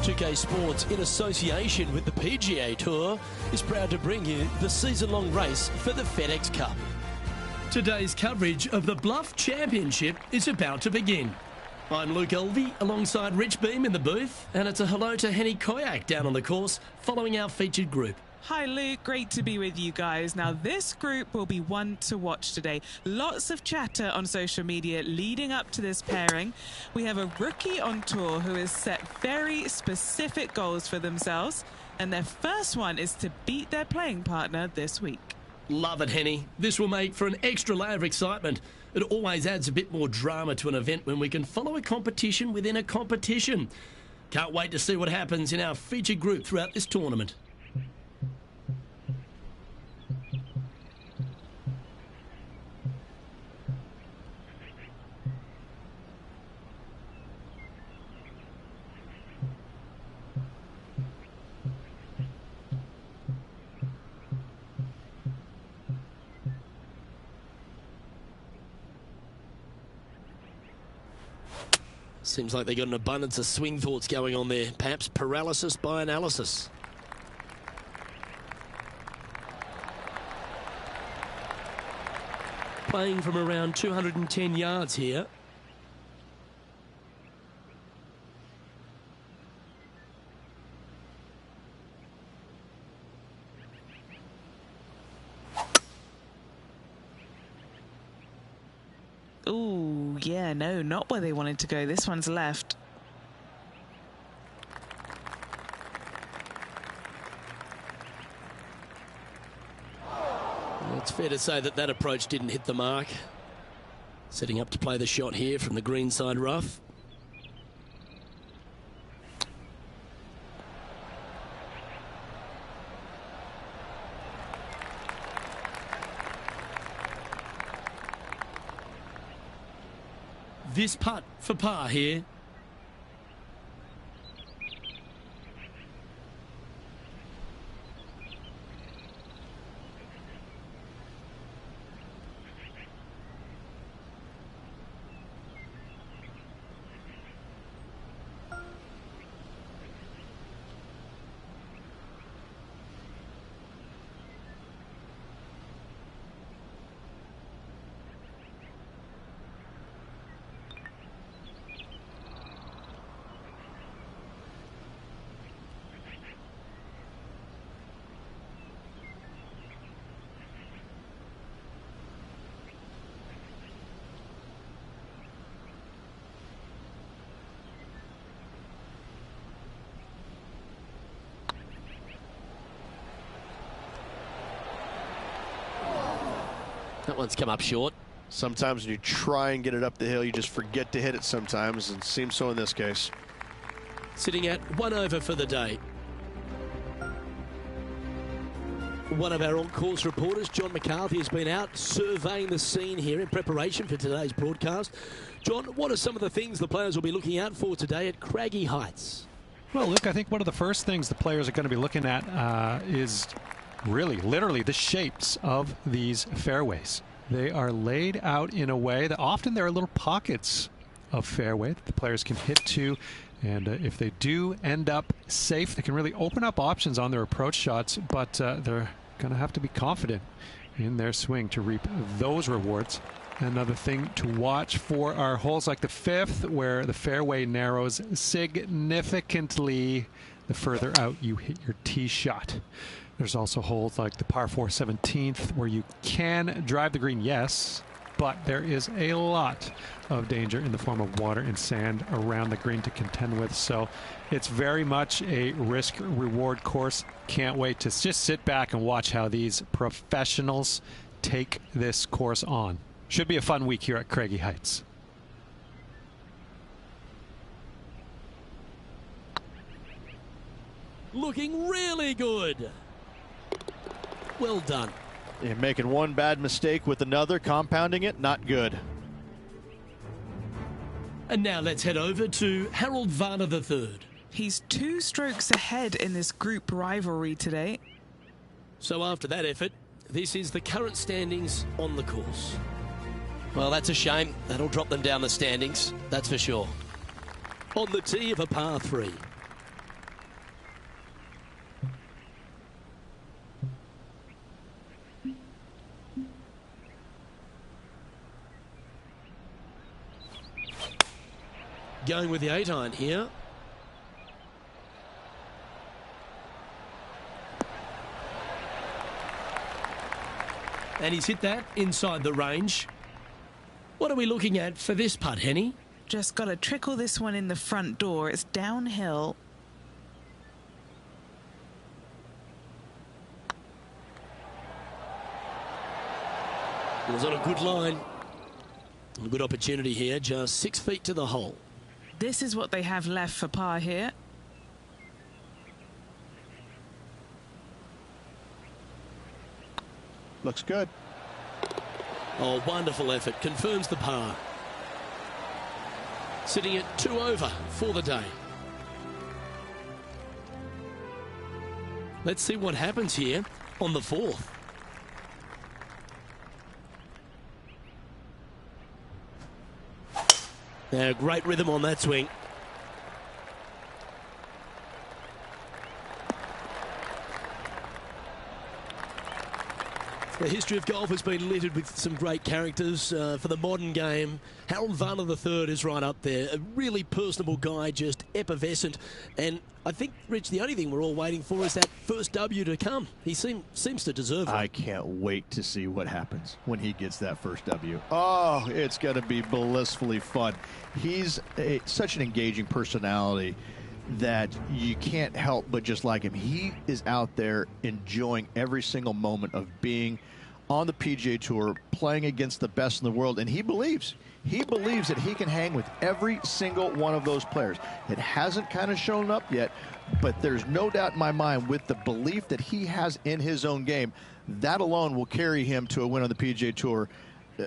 2K Sports, in association with the PGA Tour, is proud to bring you the season-long race for the FedEx Cup. Today's coverage of the Bluff Championship is about to begin. I'm Luke Elvey alongside Rich Beam in the booth, and it's a hello to Henny Koyak down on the course following our featured group. Hi Luke, great to be with you guys. Now this group will be one to watch today. Lots of chatter on social media leading up to this pairing. We have a rookie on tour who has set very specific goals for themselves, and their first one is to beat their playing partner this week. Love it, Henny. This will make for an extra layer of excitement. It always adds a bit more drama to an event when we can follow a competition within a competition. Can't wait to see what happens in our featured group throughout this tournament. Seems like they got an abundance of swing thoughts going on there. Perhaps paralysis by analysis. Playing from around 210 yards here. Ooh, yeah, no, not where they wanted to go. This one's left. Well, it's fair to say that that approach didn't hit the mark. Setting up to play the shot here from the greenside rough. This putt for par here. That one's come up short. Sometimes when you try and get it up the hill, you just forget to hit it sometimes, and it seems so in this case. Sitting at 1 over for the day. One of our on-course reporters, John McCarthy, has been out surveying the scene here in preparation for today's broadcast. John, what are some of the things the players will be looking out for today at Craggy Heights? Well, Luke, I think one of the first things the players are going to be looking at is really, literally, the shapes of these fairways. They are laid out in a way that often there are little pockets of fairway that the players can hit to. And if they do end up safe, they can really open up options on their approach shots, but they're going to have to be confident in their swing to reap those rewards. Another thing to watch for are holes like the 5th, where the fairway narrows significantly the further out you hit your tee shot. There's also holes like the par 4 17th, where you can drive the green, yes, but there is a lot of danger in the form of water and sand around the green to contend with. So it's very much a risk-reward course. Can't wait to just sit back and watch how these professionals take this course on. Should be a fun week here at Craggy Heights. Looking really good. Well done. You're making one bad mistake with another, compounding it, not good. And now let's head over to Harold Varner III. He's 2 strokes ahead in this group rivalry today. So after that effort, this is the current standings on the course. Well, that's a shame. That'll drop them down the standings, that's for sure. On the tee of a par 3. Going with the 8-iron here. And he's hit that inside the range. What are we looking at for this putt, Henny? Just got to trickle this one in the front door. It's downhill. It was on a good line. A good opportunity here, just 6 feet to the hole. This is what they have left for par here. Looks good. Oh, wonderful effort. Confirms the par. Sitting at 2 over for the day. Let's see what happens here on the 4th. Great rhythm on that swing. The history of golf has been littered with some great characters for the modern game. Harold Varner III is right up there. A really personable guy, just effervescent. And I think, Rich, the only thing we're all waiting for is that first W to come. He seems to deserve it. I can't wait to see what happens when he gets that first W. Oh, it's going to be blissfully fun. He's such an engaging personality that you can't help but just like him. He is out there enjoying every single moment of being on the PGA Tour, playing against the best in the world, and he believes that he can hang with every single one of those players. It hasn't kind of shown up yet, but there's no doubt in my mind, with the belief that he has in his own game, that alone will carry him to a win on the PGA Tour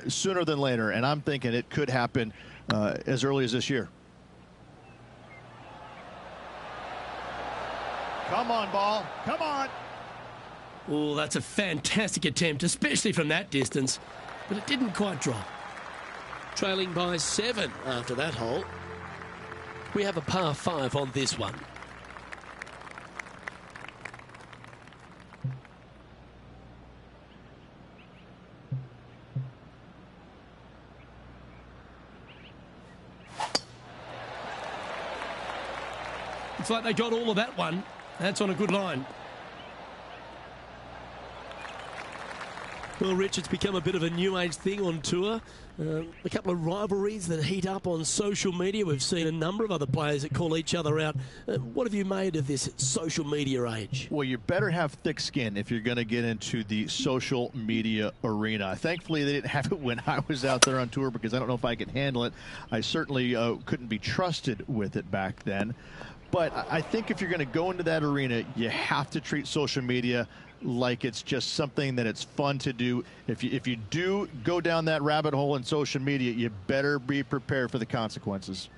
sooner than later, and I'm thinking it could happen as early as this year. Come on, ball. Come on. Oh, that's a fantastic attempt, especially from that distance. But it didn't quite drop. Trailing by 7 after that hole. We have a par 5 on this one. Looks like they got all of that one. That's on a good line. Well, Rich, it's become a bit of a new age thing on tour. A couple of rivalries that heat up on social media. We've seen a number of other players that call each other out. What have you made of this social media age? Well, you better have thick skin if you're going to get into the social media arena. Thankfully, they didn't have it when I was out there on tour because I don't know if I could handle it. I certainly couldn't be trusted with it back then. But I think if you're going to go into that arena, you have to treat social media like it's just something that it's fun to do. If you do go down that rabbit hole in social media, you better be prepared for the consequences.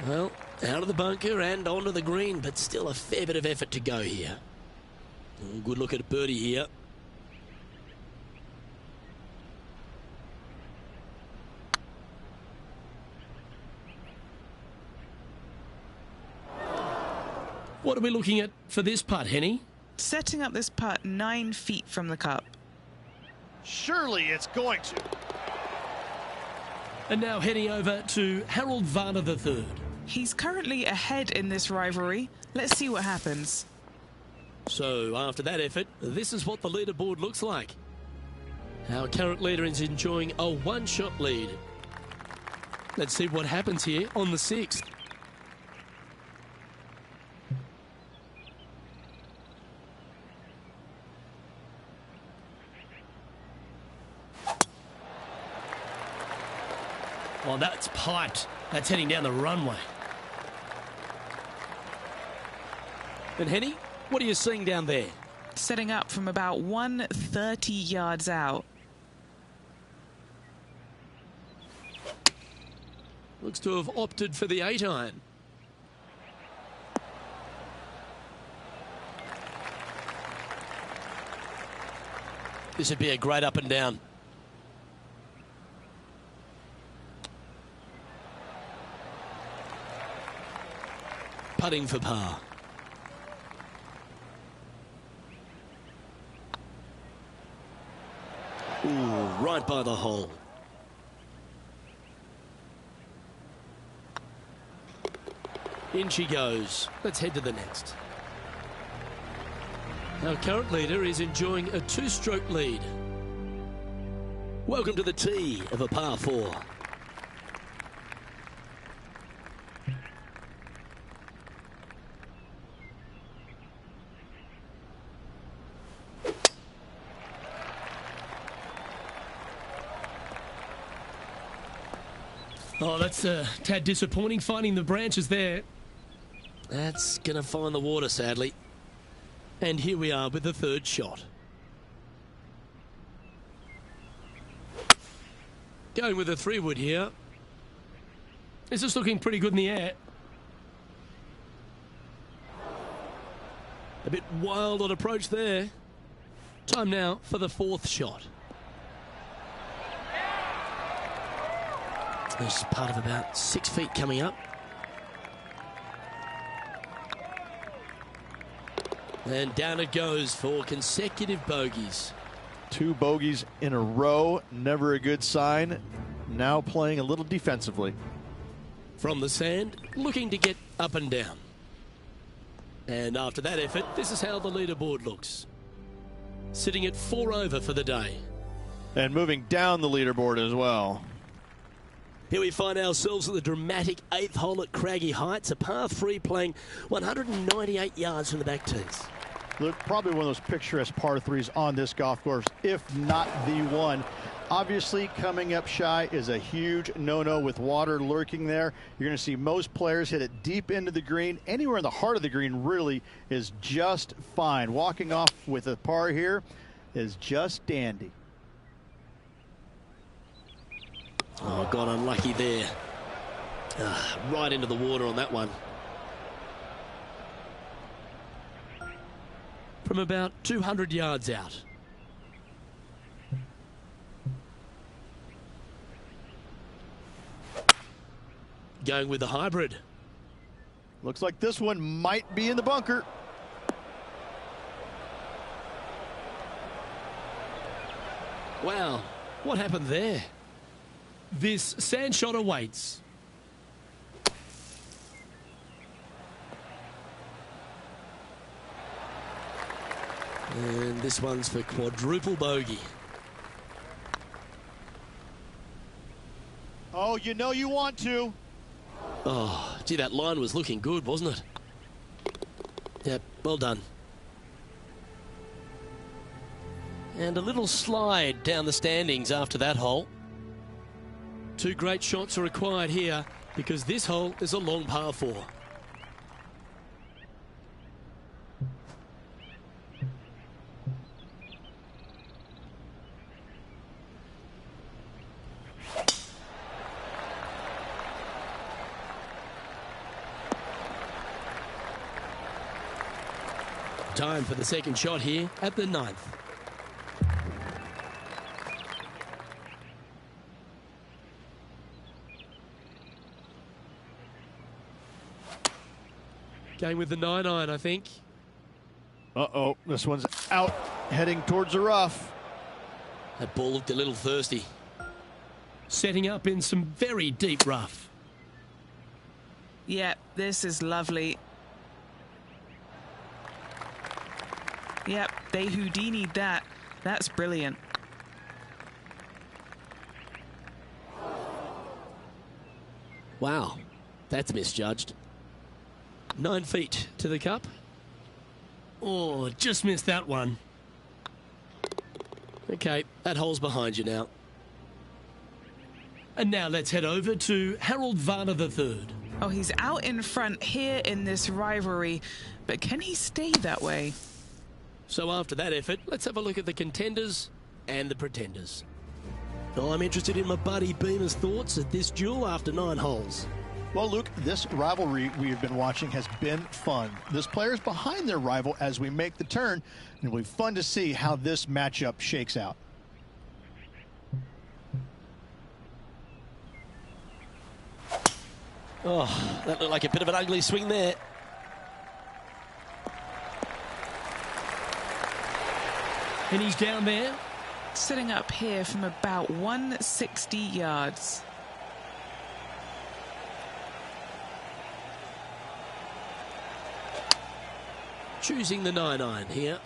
Well, out of the bunker and onto the green, but still a fair bit of effort to go here. Good look at birdie here. What are we looking at for this putt, Henny? Setting up this putt 9 feet from the cup. Surely it's going to. And now heading over to Harold Varner III. He's currently ahead in this rivalry. Let's see what happens. So after that effort, this is what the leaderboard looks like. Our current leader is enjoying a one-shot lead. Let's see what happens here on the 6th. Oh, that's piped. That's heading down the runway. And Henny, what are you seeing down there? Setting up from about 130 yards out. Looks to have opted for the 8-iron. This would be a great up and down. Putting for par. Ooh, right by the hole. In she goes. Let's head to the next. Our current leader is enjoying a 2-stroke lead. Welcome to the tee of a par 4. Oh, that's a tad disappointing, finding the branches there. That's going to find the water, sadly. And here we are with the 3rd shot. Going with a 3-wood here. This is looking pretty good in the air. A bit wild on approach there. Time now for the 4th shot. There's part of about 6 feet coming up. And down it goes for consecutive bogeys. 2 bogeys in a row, never a good sign. Now playing a little defensively. From the sand, looking to get up and down. And after that effort, this is how the leaderboard looks. Sitting at 4 over for the day. And moving down the leaderboard as well. Here we find ourselves at the dramatic 8th hole at Craggy Heights, a par 3 playing 198 yards from the back tees. Look, probably one of those picturesque par 3s on this golf course, if not the one. Obviously, coming up shy is a huge no-no with water lurking there. You're going to see most players hit it deep into the green. Anywhere in the heart of the green really is just fine. Walking off with a par here is just dandy. Oh, got unlucky there. Right into the water on that one. From about 200 yards out. Going with the hybrid. Looks like this one might be in the bunker. Wow, what happened there? This sand shot awaits. And this one's for quadruple bogey. Oh, you know you want to. Oh, gee, that line was looking good, wasn't it? Yep, well done. And a little slide down the standings after that hole. 2 great shots are required here because this hole is a long par 4. Time for the second shot here at the 9th. Going with the 9-iron, I think. Uh-oh, this one's out, heading towards the rough. That ball looked a little thirsty. Setting up in some very deep rough. Yeah, this is lovely. Yep, they Houdini'd that. That's brilliant. Wow, that's misjudged. 9 feet to the cup. Oh, just missed that one. Okay, that hole's behind you now. And now let's head over to Harold Varner III. Oh, he's out in front here in this rivalry, but can he stay that way? So after that effort, let's have a look at the contenders and the pretenders. I'm interested in my buddy Beamer's thoughts at this duel after 9 holes. Well, Luke, this rivalry we've been watching has been fun. This player's behind their rival as we make the turn, and it'll be fun to see how this matchup shakes out. Oh, that looked like a bit of an ugly swing there. And he's down there. Sitting up here from about 160 yards. Choosing the 9-iron here.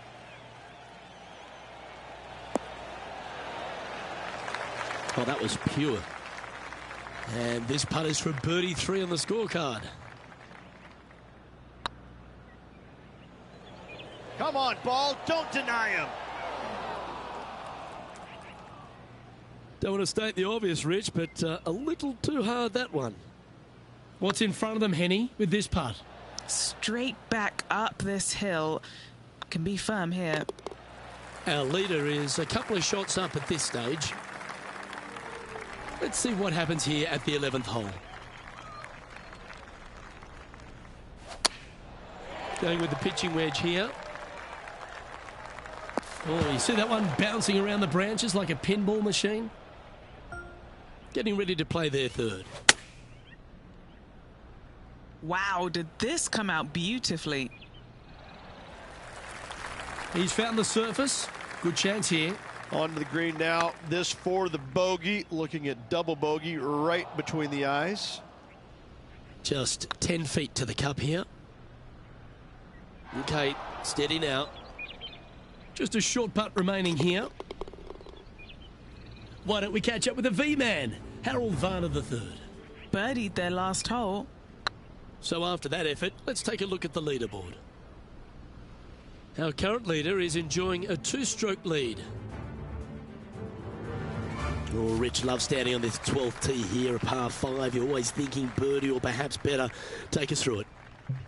Oh, that was pure. And this putt is for birdie 3 on the scorecard. Come on, ball. Don't deny him. Don't want to state the obvious, Rich, but a little too hard, that one. What's in front of them, Henny, with this putt? Straight back up this hill. Can be firm here. Our leader is a couple of shots up at this stage. Let's see what happens here at the 11th hole. Going with the pitching wedge here. Oh, you see that one bouncing around the branches like a pinball machine? Getting ready to play their 3rd. Wow, did this come out beautifully? He's found the surface. Good chance here. Onto the green now. This for the bogey. Looking at double bogey right between the eyes. Just 10 feet to the cup here. Okay, steady now. Just a short putt remaining here. Why don't we catch up with the V-man, Harold Varner III. Birdied their last hole. So after that effort, let's take a look at the leaderboard. Our current leader is enjoying a 2-stroke lead. Oh, Rich loves standing on this 12th tee here, a par 5. You're always thinking birdie or perhaps better. Take us through it.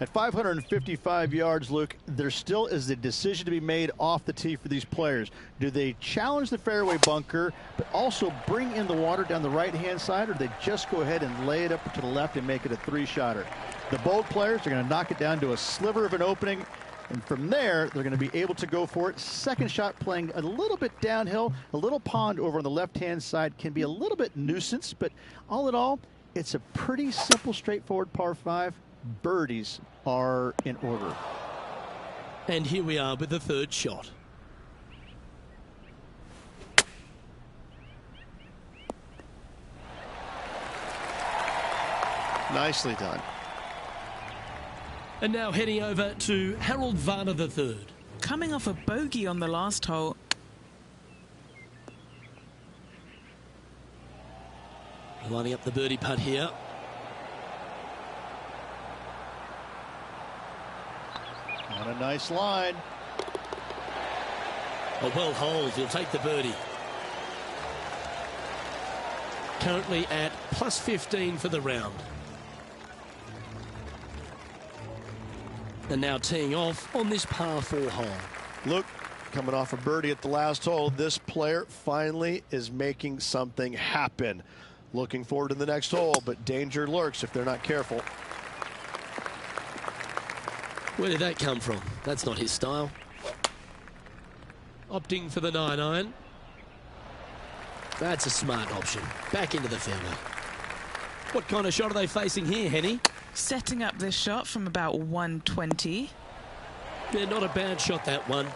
At 555 yards, Luke, there still is a decision to be made off the tee for these players. Do they challenge the fairway bunker, but also bring in the water down the right-hand side, or do they just go ahead and lay it up to the left and make it a 3-shotter? The bold players are going to knock it down to a sliver of an opening, and from there, they're going to be able to go for it. Second shot playing a little bit downhill. A little pond over on the left-hand side can be a little bit nuisance, but all in all, it's a pretty simple, straightforward par 5. birdies are in order. And here we are with the third shot. Nicely done. And now heading over to Harold Varner III. Coming off a bogey on the last hole. Lining up the birdie putt here. On a nice line. A well holed. He'll take the birdie. Currently at plus 15 for the round. And now teeing off on this par 4 hole. Look, coming off a birdie at the last hole, this player finally is making something happen. Looking forward to the next hole, but danger lurks if they're not careful. Where did that come from? That's not his style. Opting for the 9-iron. That's a smart option. Back into the fairway. What kind of shot are they facing here, Henny? Setting up this shot from about 120. Yeah, not a bad shot, that one.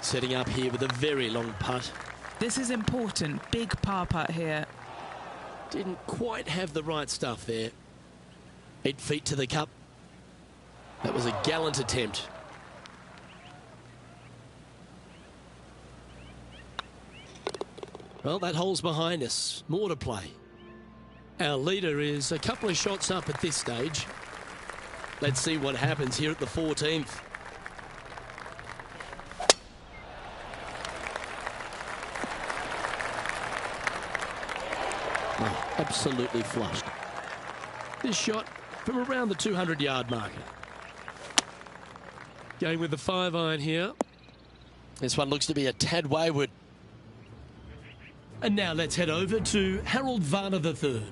Setting up here with a very long putt. This is important. Big par putt here. Didn't quite have the right stuff there. 8 feet to the cup. That was a gallant attempt. Well, that hole's behind us. More to play. Our leader is a couple of shots up at this stage. Let's see what happens here at the 14th. Oh, absolutely flushed. This shot from around the 200-yard marker. Going with the 5-iron here. This one looks to be a tad wayward. And now let's head over to Harold Varner III.